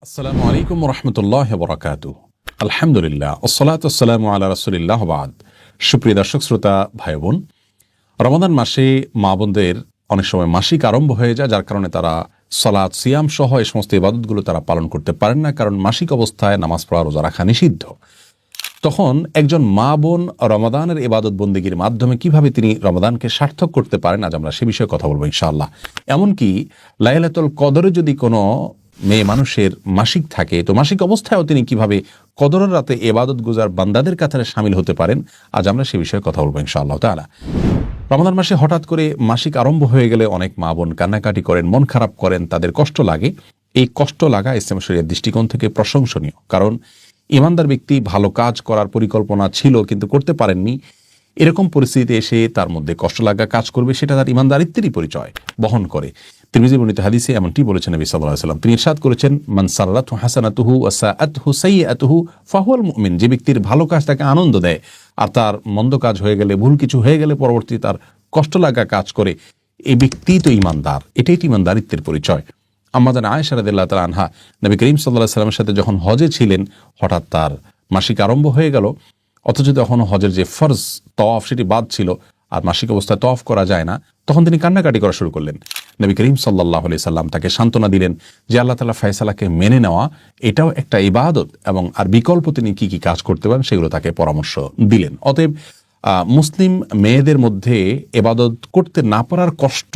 আসসালামু আলাইকুম রহমতুল্লাহ বরাকাতু। আলহামদুলিল্লাহ ওসসালাতু ওয়াসসালামু আলা রাসূলিল্লাহ বাদ। সুপ্রিয় দর্শক শ্রোতা ভাই বোন, রমাদান মাসে মা বোনদের অনেক সময় মাসিক আরম্ভ হয়ে যায়, যার কারণে তারা সালাত সিয়াম সহ এই সমস্ত ইবাদতগুলো তারা পালন করতে পারেন না, কারণ মাসিক অবস্থায় নামাজ পড়া রোজা রাখা নিষিদ্ধ। তখন একজন মা বোন রমাদানের ইবাদত বন্দেগীর মাধ্যমে কিভাবে তিনি রমাদানকে সার্থক করতে পারেন, আজ আমরা সে বিষয়ে কথা বলবো ইনশাআল্লাহ। এমনকি লাইলাতুল কদরে যদি কোনো মেয়ে মানুষের মাসিক থাকে, তো মাসিক অবস্থায়ও তিনি কিভাবে কদরের রাতে ইবাদত গুজার বান্দাদের কাতারে শামিল হতে পারেন, আজ আমরা সে বিষয়ে কথা বলবো ইনশাআল্লাহ তাআলা। রমাদান মাসে হঠাৎ করে মাসিক আরম্ভ হয়ে গেলে অনেক মা বোন কান্নাকাটি করেন, মন খারাপ করেন, তাদের কষ্ট লাগে। এই কষ্ট লাগা ইসলাম শরীয়তের দৃষ্টিকোণ থেকে প্রশংসনীয়, কারণ ইমানদার ব্যক্তি ভালো কাজ করার পরিকল্পনা ছিল কিন্তু করতে পারেননি, এরকম পরিস্থিতিতে এসে তার মধ্যে কষ্ট লাগা কাজ করবে, সেটা তার ইমানদারিত্বেরই পরিচয় বহন করে। তিরমিজি বর্ণিত হাদিসে এমনটি বলেছেন নবী সাল্লাল্লাহু আলাইহি ওয়াসাল্লাম। তিনি ইরশাদ করেছেন, মান সাররাতহু হাসানাতুহু ওয়া সাআতহু সাইয়্যাতুহু ফাহুয়াল মুমিন। যে ব্যক্তির ভালো কাজ তাকে আনন্দ দেয় আর তার মন্দ কাজ হয়ে গেলে, ভুল কিছু হয়ে গেলে পরবর্তী তার কষ্ট লাগা কাজ করে, এই ব্যক্তি তো ইমানদার। এটাই ইমানদারিত্বের পরিচয়। আম্মাজান আয়েশা রাদিয়াল্লাহু তাআলা আনহা নবী করিম সাল্লাল্লাহু আলাইহি ওয়াসাল্লামের সাথে যখন হজে ছিলেন, হঠাৎ তার মাসিক আরম্ভ হয়ে গেল, অথচ তখন হজের যে ফরজ তওয়াফ সেটি বাদ ছিল আর মাসিক অবস্থায় তওয়াফ করা যায় না, তখন তিনি কান্নাকাটি করা শুরু করলেন। নবী করিম সাল্লাল্লাহু আলাইহি সাল্লাম তাকে সান্ত্বনা দিলেন যে আল্লাহ তাআলা ফয়সালাকে মেনে নেওয়া এটাও একটা ইবাদত, এবং আর বিকল্প তিনি কি কি কাজ করতে পারেন সেগুলো তাকে পরামর্শ দিলেন। অতএব মুসলিম মেয়েদের মধ্যে ইবাদত করতে না পারার কষ্ট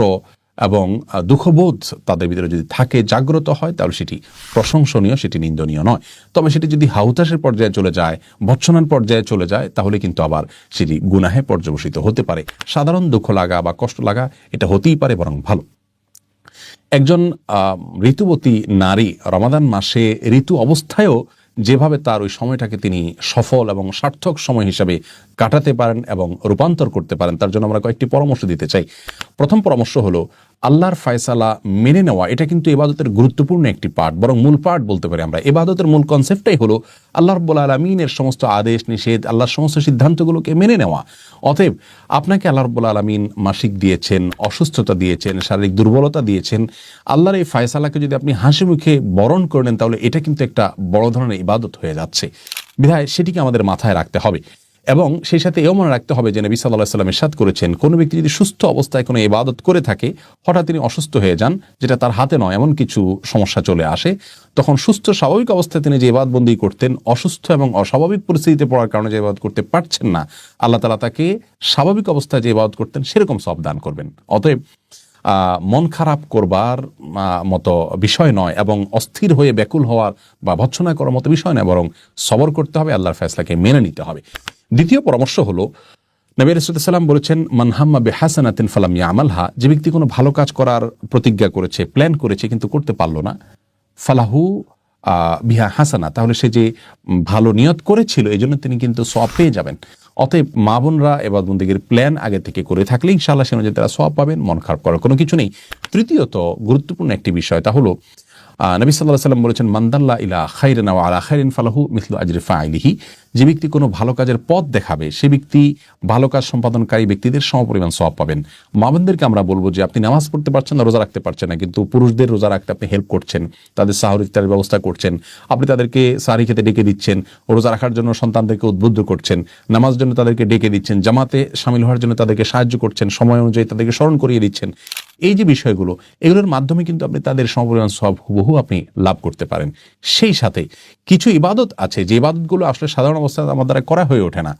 এবং দুঃখবোধ তাদের ভিতরে যদি থাকে, জাগ্রত হয়, তাহলে সেটি প্রশংসনীয়, সেটি নিন্দনীয় নয়। তবে সেটি যদি হাউতাসের পর্যায়ে চলে যায়, ভৎসনার পর্যায়ে চলে যায়, তাহলে কিন্তু আবার সেটি গুনাহে পর্যবসিত হতে পারে। সাধারণ দুঃখ লাগা বা কষ্ট লাগা এটা হতেই পারে, বরং ভালো। একজন ঋতুবতী নারী রমাদান মাসে ঋতু অবস্থায়ও যেভাবে তার ওই সময়টাকে তিনি সফল এবং সার্থক সময় হিসাবে কাটাতে পারেন এবং রূপান্তর করতে পারেন, তার জন্য আমরা কয়েকটি পরামর্শ দিতে চাই। প্রথম পরামর্শ হলো, আল্লাহর ফয়সালা মেনে নেওয়া। এটা কিন্তু ইবাদতের গুরুত্বপূর্ণ একটি পার্ট, বরং মূল পার্ট বলতে পারি আমরা। ইবাদতের মূল কনসেপ্টটাই হলো আল্লাহ রাব্বুল আলামিনের সমস্ত আদেশ নিষেধ, আল্লাহর সমস্ত সিদ্ধান্তগুলোকে মেনে নেওয়া। অতএব আপনাকে আল্লাহ রাব্বুল আলামিন মাসিক দিয়েছেন, অসুস্থতা দিয়েছেন, শারীরিক দুর্বলতা দিয়েছেন, আল্লাহর এই ফয়সালাকে যদি আপনি হাসি মুখে বরণ করে নেন, তাহলে এটা কিন্তু একটা বড় ধরনের ইবাদত হয়ে যাচ্ছে। বিধায় সেটিকে আমাদের মাথায় রাখতে হবে, এবং সেই সাথে এও মনে রাখতে হবে যে নবী সাল্লাল্লাহু আলাইহি ওয়াসাল্লাম ইরশাদ করেছেন, কোনো ব্যক্তি যদি সুস্থ অবস্থায় কোনো ইবাদত করে থাকে, হঠাৎ তিনি অসুস্থ হয়ে যান, যেটা তার হাতে নয়, এমন কিছু সমস্যা চলে আসে, তখন সুস্থ স্বাভাবিক অবস্থায় তিনি যে ইবাদতবন্দি করতেন, অসুস্থ এবং অস্বাভাবিক পরিস্থিতিতে পড়ার কারণে যে ইবাদত করতে পারছেন না, আল্লাহ তাআলা তাকে স্বাভাবিক অবস্থায় যে ইবাদত করতেন সেরকম সওয়াব দান করবেন। অতএব মন খারাপ করবার মতো বিষয় নয়, এবং অস্থির হয়ে ব্যাকুল হওয়ার বা ভৎসনা করার মতো বিষয় নয়, বরং সবর করতে হবে, আল্লাহর ফয়সালাকে মেনে নিতে হবে। দ্বিতীয় পরামর্শ হলো, নবী রাসূলুল্লাহ সাল্লাল্লাহু আলাইহি ওয়াসাল্লাম বলেছেন, মান হাম্মা বিহাসানাতিন ফালাম ইয়ামালহা। যে ব্যক্তি কোনো ভালো কাজ করার প্রতিজ্ঞা করেছে, প্ল্যান করেছে, কিন্তু করতে পারলো না, ফালাহু বিহা হাসানা, তাহলে সে যে ভালো নিয়ত করেছিল এই জন্য তিনি কিন্তু সওয়াব পেয়ে যাবেন। অতএব মা বোনরা ইবাদত বন্দেগীর প্ল্যান আগে থেকে করে থাকলে ইনশাআল্লাহ সে অনুযায়ী তারা সওয়াব পাবেন, মন খারাপ করার কোনো কিছু নেই। তৃতীয়ত গুরুত্বপূর্ণ একটি বিষয়, তা হলো নবী সাল্লাল্লাহু আলাইহি ওয়াসাল্লাম বলেছেন, মান দাল্লা ইলা খাইরিন ওয়া আলা খাইরিন ফালাহু মিসলু আজরি ফাইলিহি। যে ব্যক্তি কোনো ভালো কাজের পথ দেখাবে, সে ব্যক্তি ভালো কাজ সম্পাদনকারী ব্যক্তিদের সমপরিমাণ সওয়াব পাবেন। মা বোনদেরকে আমরা বলবো যে আপনি নামাজ পড়তে পারছেন না, রোজা রাখতে পারছেন না, কিন্তু পুরুষদের রোজা রাখতে আপনি হেল্প করছেন, তাদের সাহর ইফতারের ব্যবস্থা করছেন, আপনি তাদেরকে সাহরি খেতে ডেকে দিচ্ছেন, রোজা রাখার জন্য সন্তানদেরকে উদ্বুদ্ধ করছেন, নামাজের জন্য তাদেরকে ডেকে দিচ্ছেন, জামাতে শামিল হওয়ার জন্য তাদেরকে সাহায্য করছেন, সময় অনুযায়ী তাদেরকে স্মরণ করিয়ে দিচ্ছেন। এই যে বিষয়গুলো, এগুলোর মাধ্যমে কিন্তু আপনি তাদের সমপরিমাণ সওয়াব হুবহু আপনি লাভ করতে পারেন। সেই সাথে কিছু ইবাদত আছে যে ইবাদতগুলো আসলে সাধারণ অবস্থায় আমার দ্বারা করা হয়ে ওঠে না,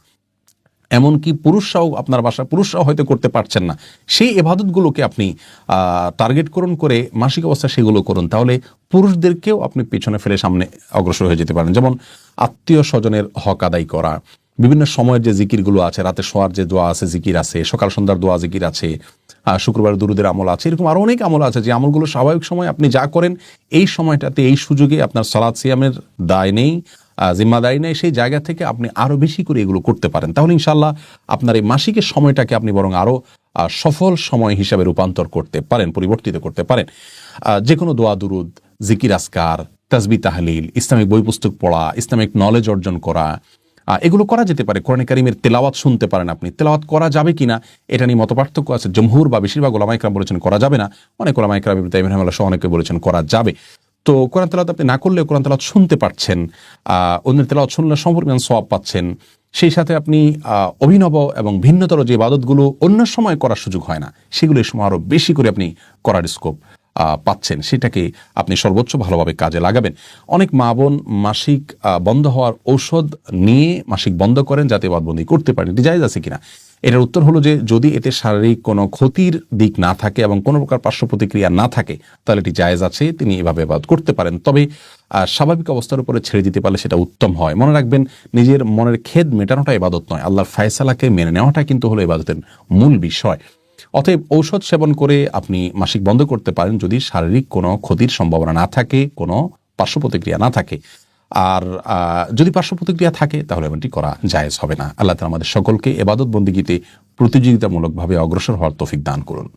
এমনকি পুরুষরাও, আপনার বাসার পুরুষরাও হয়তো করতে পারছেন না, সেই ইবাদতগুলোকে আপনি টার্গেট করুন করে মাসিক অবস্থায় সেগুলো করুন, তাহলে পুরুষদেরকেও আপনি পেছনে ফেলে সামনে অগ্রসর হয়ে যেতে পারেন। যেমন আত্মীয় স্বজনের হক আদায় করা, বিভিন্ন সময়ের যে জিকিরগুলো আছে, রাতে শোয়ার যে দোয়া আছে, জিকির আছে, সকাল সন্ধ্যার দোয়া জিকির আছে, শুক্রবার দুরুদের আমল আছে, এরকম আরও অনেক আমল আছে যে আমলগুলো স্বাভাবিক সময় আপনি যা করেন, এই সময়টাতে এই সুযোগে আপনার সালাত সিয়ামের দায় নেই, জিম্মাদারি নেই, সেই জায়গা থেকে আপনি আরও বেশি করে এগুলো করতে পারেন। তাহলে ইনশাআল্লাহ আপনার এই মাসিকের সময়টাকে আপনি বরং আরও সফল সময় হিসাবে রূপান্তর করতে পারেন, পরিবর্তিত করতে পারেন। যে কোনো দোয়া দুরুদ, জিকির আসকার, তাসবিহ তাহলিল, ইসলামিক বই পুস্তক পড়া, ইসলামিক নলেজ অর্জন করা, এগুলো করা যেতে পারে। কোরআন কারীমের তেলাওয়াত শুনতে পারেন আপনি। তেলাওয়াত করা যাবে কিনা এটা নিয়ে মতপার্থক্য আছে। জমহুর বা বেশিরভাগ ওলামা ইকরাম বলেছেন করা যাবে না, অনেক ওলামা ইকরাম ইবনে তাইমিয়া রাহিমাহুল্লাহ সহ অনেকে বলেছেন করা যাবে। তো কোরআন তেলাওয়াত আপনি না করলেও কোরআন তেলাওয়াত শুনতে পারছেন, অন্যের তেলাওয়াত শুনলে সমপরিমাণ সওয়াব পাচ্ছেন। সেই সাথে আপনি অভিনব এবং ভিন্নতর যে ইবাদতগুলো অন্য সময় করার সুযোগ হয় না, সেগুলো এই সময় আরও বেশি করে আপনি করার স্কোপ পাচ্ছেন, সেটাকে আপনি সর্বোচ্চ ভালোভাবে কাজে লাগাবেন। অনেক মা বোন মাসিক বন্ধ হওয়ার ঔষধ নিয়ে মাসিক বন্ধ করেন যাতে বাদবন্দি করতে পারেন। এটি জায়েজ আছে কিনা? এটার উত্তর হলো যে যদি এতে শারীরিক কোনো ক্ষতির দিক না থাকে এবং কোনো প্রকার পার্শ্ব প্রতিক্রিয়া না থাকে তাহলে এটি জায়েজ আছে, তিনি এভাবে ইবাদত করতে পারেন। তবে স্বাভাবিক অবস্থার উপরে ছেড়ে দিতে পারলে সেটা উত্তম হয়। মনে রাখবেন, নিজের মনের খেদ মেটানোটা ইবাদত নয়, আল্লাহর ফায়সালাকে মেনে নেওয়াটা কিন্তু হলো ইবাদতের মূল বিষয়। অতএব ঔষধ সেবন করে আপনি মাসিক বন্ধ করতে পারেন যদি শারীরিক কোনো ক্ষতির সম্ভাবনা না থাকে, কোনো পার্শ্ব প্রতিক্রিয়া না থাকে। আর যদি পার্শ্ব প্রতিক্রিয়া থাকে তাহলে এমনটি করা জায়েজ হবে না। আল্লাহ তাআলা আমাদের সকলকে ইবাদত বন্দেগীতে প্রতিযোগিতামূলকভাবে অগ্রসর হওয়ার তৌফিক দান করুন।